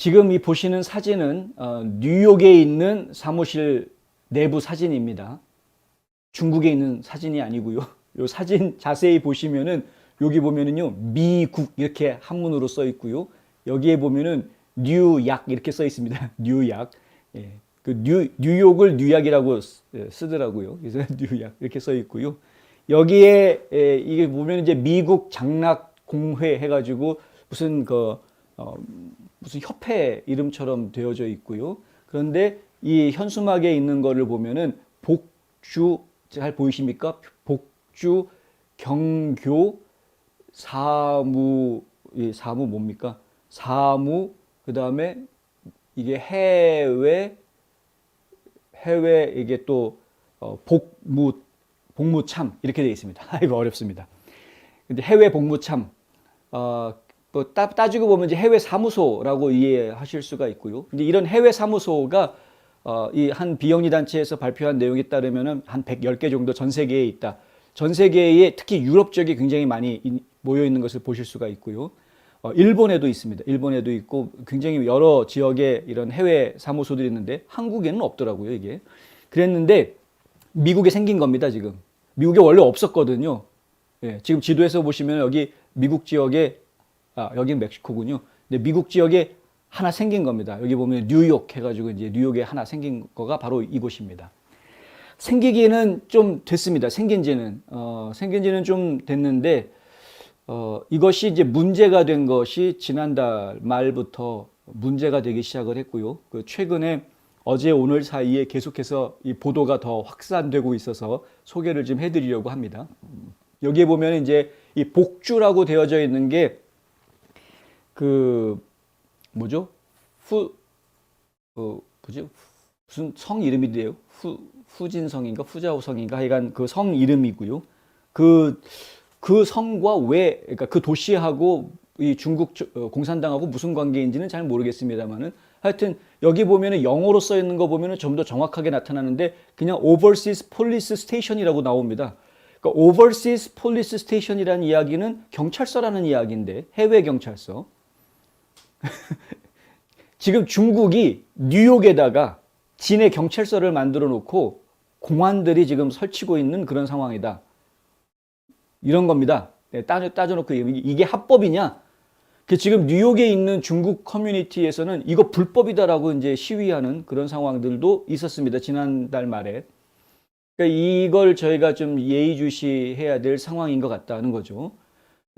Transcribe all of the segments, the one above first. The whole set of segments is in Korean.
지금 이 보시는 사진은 뉴욕에 있는 사무실 내부 사진입니다. 중국에 있는 사진이 아니고요. 이 사진 자세히 보시면은 여기 보면은요 미국 이렇게 한문으로 써 있고요. 여기에 보면은 뉴약 이렇게 써 있습니다. 뉴약. 예. 그 뉴욕을 뉴약이라고 쓰더라고요. 그래서 뉴약 이렇게 써 있고요. 여기에 이게 보면 이제 미국 장락 공회 해가지고 무슨 무슨 협회 이름처럼 되어져 있고요. 그런데 이 현수막에 있는 거를 보면은 복주 잘 보이십니까? 복주 경교 사무 사무 뭡니까? 사무 그다음에 이게 해외 이게 또 복무참 이렇게 되어 있습니다. 이거 어렵습니다. 근데 해외 복무참 뭐 따지고 보면 이제 해외 사무소라고 이해하실 수가 있고요. 근데 이런 해외 사무소가 이 한 비영리 단체에서 발표한 내용에 따르면은 한 110개 정도 전 세계에 있다. 전 세계에 특히 유럽 지역에 굉장히 많이 모여 있는 것을 보실 수가 있고요. 일본에도 있습니다. 일본에도 있고 굉장히 여러 지역에 이런 해외 사무소들이 있는데 한국에는 없더라고요, 이게. 그랬는데 미국에 생긴 겁니다, 지금. 미국에 원래 없었거든요. 예, 지금 지도에서 보시면 여기 미국 지역에 여기는 멕시코군요. 근데 미국 지역에 하나 생긴 겁니다. 여기 보면 뉴욕 해가지고 이제 뉴욕에 하나 생긴 거가 바로 이곳입니다. 생기기는 좀 됐습니다. 생긴 지는 좀 됐는데 이것이 이제 문제가 된 것이 지난달 말부터 문제가 되기 시작을 했고요. 그 최근에 어제 오늘 사이에 계속해서 이 보도가 더 확산되고 있어서 소개를 좀 해드리려고 합니다. 여기에 보면 이제 이 복주라고 되어져 있는 게 그 뭐죠? 뭐지? 무슨 성 이름인데요? 후진성인가 후자오성인가 하여간 그 성 이름이고요. 그 성과 그러니까 그 도시하고 이 중국 공산당하고 무슨 관계인지는 잘 모르겠습니다만은 하여튼 여기 보면은 영어로 써 있는 거 보면은 좀 더 정확하게 나타나는데 그냥 Overseas Police Station이라고 나옵니다. 그러니까 Overseas Police Station이라는 이야기는 경찰서라는 이야기인데 해외 경찰서. 지금 중국이 뉴욕에다가 진해 경찰서를 만들어 놓고 공안들이 지금 설치고 있는 그런 상황이다. 이런 겁니다. 네, 따져놓고 이게 합법이냐? 지금 뉴욕에 있는 중국 커뮤니티에서는 이거 불법이다라고 이제 시위하는 그런 상황들도 있었습니다. 지난달 말에. 그러니까 이걸 저희가 좀 예의주시해야 될 상황인 것 같다는 거죠.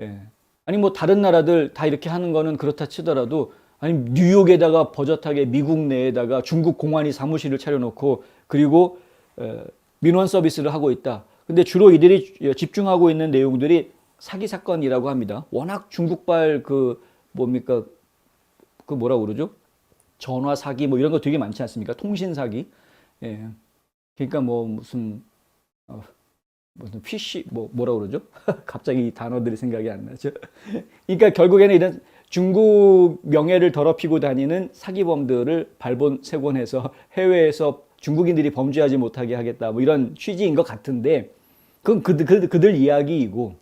예. 아니 뭐 다른 나라들 다 이렇게 하는 거는 그렇다 치더라도 아니 뉴욕에다가 버젓하게 미국 내에다가 중국 공안이 사무실을 차려놓고 그리고 민원 서비스를 하고 있다. 근데 주로 이들이 집중하고 있는 내용들이 사기 사건이라고 합니다. 워낙 중국발 뭡니까 그 뭐라고 그러죠? 전화 사기 뭐 이런 거 되게 많지 않습니까? 통신 사기. 예. 그러니까 뭐 무슨 PC 뭐라고 그러죠? 갑자기 이 단어들이 생각이 안 나죠. 그러니까 결국에는 이런 중국 명예를 더럽히고 다니는 사기범들을 발본색원해서 해외에서 중국인들이 범죄하지 못하게 하겠다. 뭐 이런 취지인 것 같은데 그건 그들 이야기이고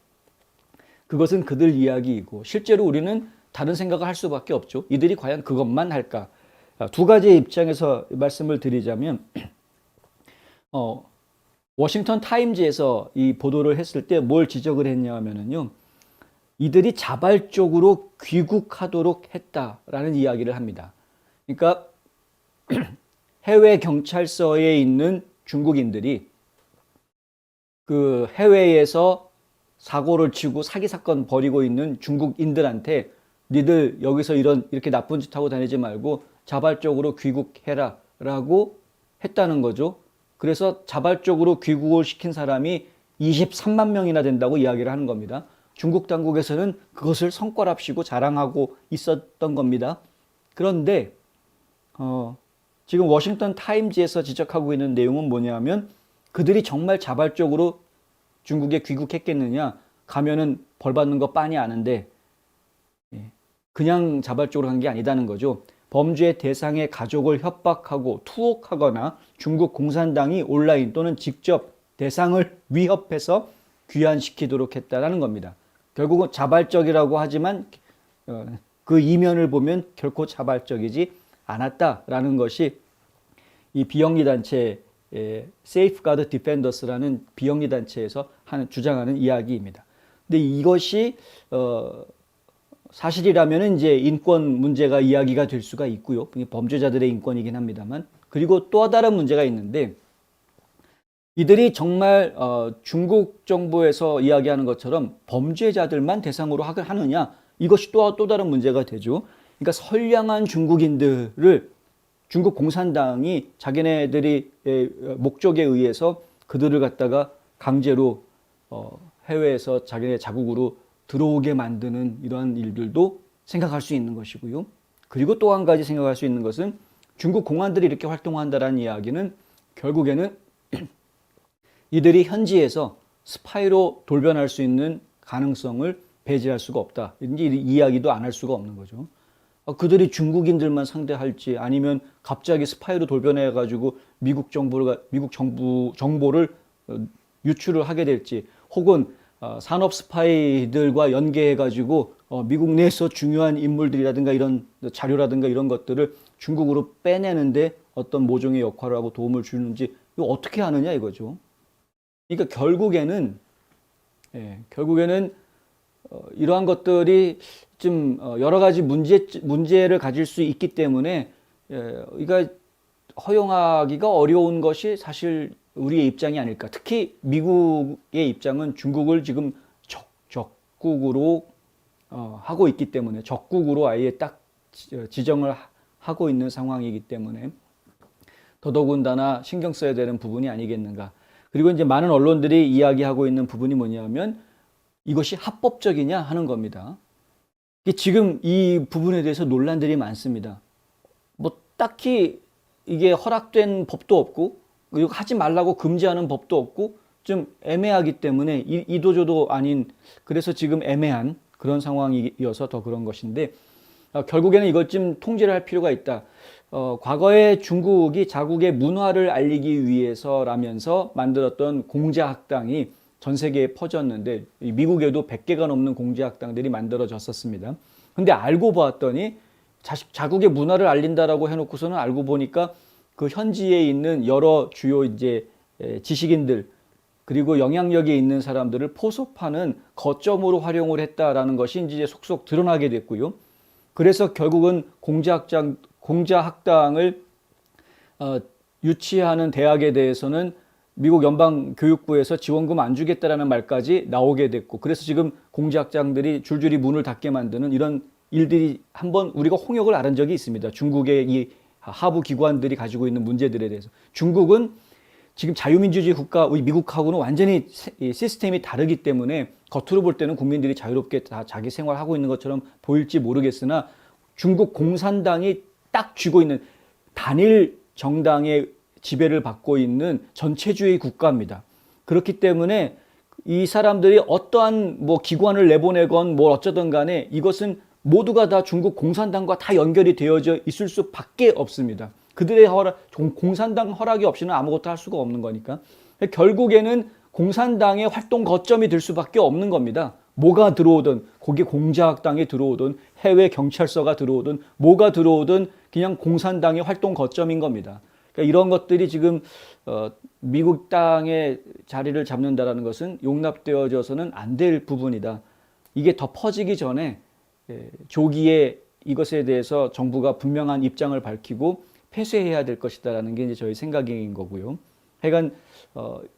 그것은 그들 이야기이고 실제로 우리는 다른 생각을 할 수밖에 없죠. 이들이 과연 그것만 할까? 두 가지 입장에서 말씀을 드리자면 워싱턴 타임즈에서 이 보도를 했을 때 뭘 지적을 했냐 하면은요. 이들이 자발적으로 귀국하도록 했다라는 이야기를 합니다. 그러니까 해외 경찰서에 있는 중국인들이 그 해외에서 사고를 치고 사기 사건 벌이고 있는 중국인들한테 니들 여기서 이렇게 나쁜 짓 하고 다니지 말고 자발적으로 귀국해라라고 했다는 거죠. 그래서 자발적으로 귀국을 시킨 사람이 23만 명이나 된다고 이야기를 하는 겁니다. 중국 당국에서는 그것을 성과랍시고 자랑하고 있었던 겁니다. 그런데 지금 워싱턴 타임즈에서 지적하고 있는 내용은 뭐냐면 그들이 정말 자발적으로 중국에 귀국했겠느냐? 가면은 벌 받는 거 빤히 아는데 그냥 자발적으로 한 게 아니다는 거죠. 범죄 대상의 가족을 협박하고 투옥하거나 중국 공산당이 온라인 또는 직접 대상을 위협해서 귀환시키도록 했다라는 겁니다. 결국은 자발적이라고 하지만 그 이면을 보면 결코 자발적이지 않았다라는 것이 이 비영리 단체 Safeguard Defenders라는 비영리 단체에서 주장하는 이야기입니다. 근데 이것이 사실이라면 이제 인권 문제가 이야기가 될 수가 있고요. 범죄자들의 인권이긴 합니다만. 그리고 또 다른 문제가 있는데 이들이 정말 중국 정부에서 이야기하는 것처럼 범죄자들만 대상으로 하느냐, 이것이 또 다른 문제가 되죠. 그러니까 선량한 중국인들을 중국 공산당이 자기네들이 목적에 의해서 그들을 갖다가 강제로 해외에서 자기네 자국으로 들어오게 만드는 이러한 일들도 생각할 수 있는 것이고요. 그리고 또 한 가지 생각할 수 있는 것은 중국 공안들이 이렇게 활동한다는 이야기는 결국에는 이들이 현지에서 스파이로 돌변할 수 있는 가능성을 배제할 수가 없다. 이 이야기도 안 할 수가 없는 거죠. 그들이 중국인들만 상대할지 아니면 갑자기 스파이로 돌변해가지고 미국 정보를 유출을 하게 될지, 혹은 산업 스파이들과 연계해가지고 미국 내에서 중요한 인물들이라든가 이런 자료라든가 이런 것들을 중국으로 빼내는데 어떤 모종의 역할을 하고 도움을 주는지 이거 어떻게 하느냐 이거죠. 그러니까 결국에는 이러한 것들이 좀 여러 가지 문제를 가질 수 있기 때문에 이거 허용하기가 어려운 것이 사실 우리의 입장이 아닐까. 특히 미국의 입장은 중국을 지금 적국으로 하고 있기 때문에, 적국으로 아예 딱 지정을 하고 있는 상황이기 때문에 더더군다나 신경 써야 되는 부분이 아니겠는가. 그리고 이제 많은 언론들이 이야기하고 있는 부분이 뭐냐면 이것이 합법적이냐 하는 겁니다. 지금 이 부분에 대해서 논란들이 많습니다. 뭐 딱히 이게 허락된 법도 없고, 그리고 하지 말라고 금지하는 법도 없고, 좀 애매하기 때문에 이도저도 아닌, 그래서 지금 애매한 그런 상황이어서 더 그런 것인데, 결국에는 이것 좀 통제를 할 필요가 있다. 과거에 중국이 자국의 문화를 알리기 위해서라면서 만들었던 공자학당이 전 세계에 퍼졌는데, 미국에도 100개가 넘는 공자학당들이 만들어졌었습니다. 근데 알고 봤더니 자국의 문화를 알린다라고 해놓고서는 알고 보니까 그 현지에 있는 여러 주요 이제 지식인들 그리고 영향력이 있는 사람들을 포섭하는 거점으로 활용을 했다라는 것이 이제 속속 드러나게 됐고요. 그래서 결국은 공자학당을 유치하는 대학에 대해서는 미국 연방교육부에서 지원금 안 주겠다라는 말까지 나오게 됐고, 그래서 지금 공자학당들이 줄줄이 문을 닫게 만드는 이런 일들이 한번 우리가 홍역을 앓은 적이 있습니다. 중국의 이 하부 기관들이 가지고 있는 문제들에 대해서. 중국은 지금 자유민주주의 국가, 우리 미국하고는 완전히 시스템이 다르기 때문에 겉으로 볼 때는 국민들이 자유롭게 다 자기 생활하고 있는 것처럼 보일지 모르겠으나 중국 공산당이 딱 쥐고 있는 단일 정당의 지배를 받고 있는 전체주의 국가입니다. 그렇기 때문에 이 사람들이 어떠한 뭐 기관을 내보내건 뭘 어쩌든 간에 이것은 모두가 다 중국 공산당과 다 연결이 되어져 있을 수밖에 없습니다. 그들의 공산당 허락이 없이는 아무것도 할 수가 없는 거니까. 결국에는 공산당의 활동 거점이 될 수밖에 없는 겁니다. 뭐가 들어오든, 거기 공자학당이 들어오든, 해외 경찰서가 들어오든, 뭐가 들어오든 그냥 공산당의 활동 거점인 겁니다. 그러니까 이런 것들이 지금 미국 땅에 자리를 잡는다는 것은 용납되어져서는 안 될 부분이다. 이게 더 퍼지기 전에 조기에 이것에 대해서 정부가 분명한 입장을 밝히고 폐쇄해야 될 것이다라는 게 이제 저희 생각인 거고요. 하여간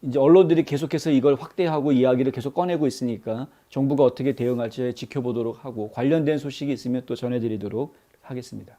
이제 언론들이 계속해서 이걸 확대하고 이야기를 계속 꺼내고 있으니까 정부가 어떻게 대응할지 지켜보도록 하고, 관련된 소식이 있으면 또 전해드리도록 하겠습니다.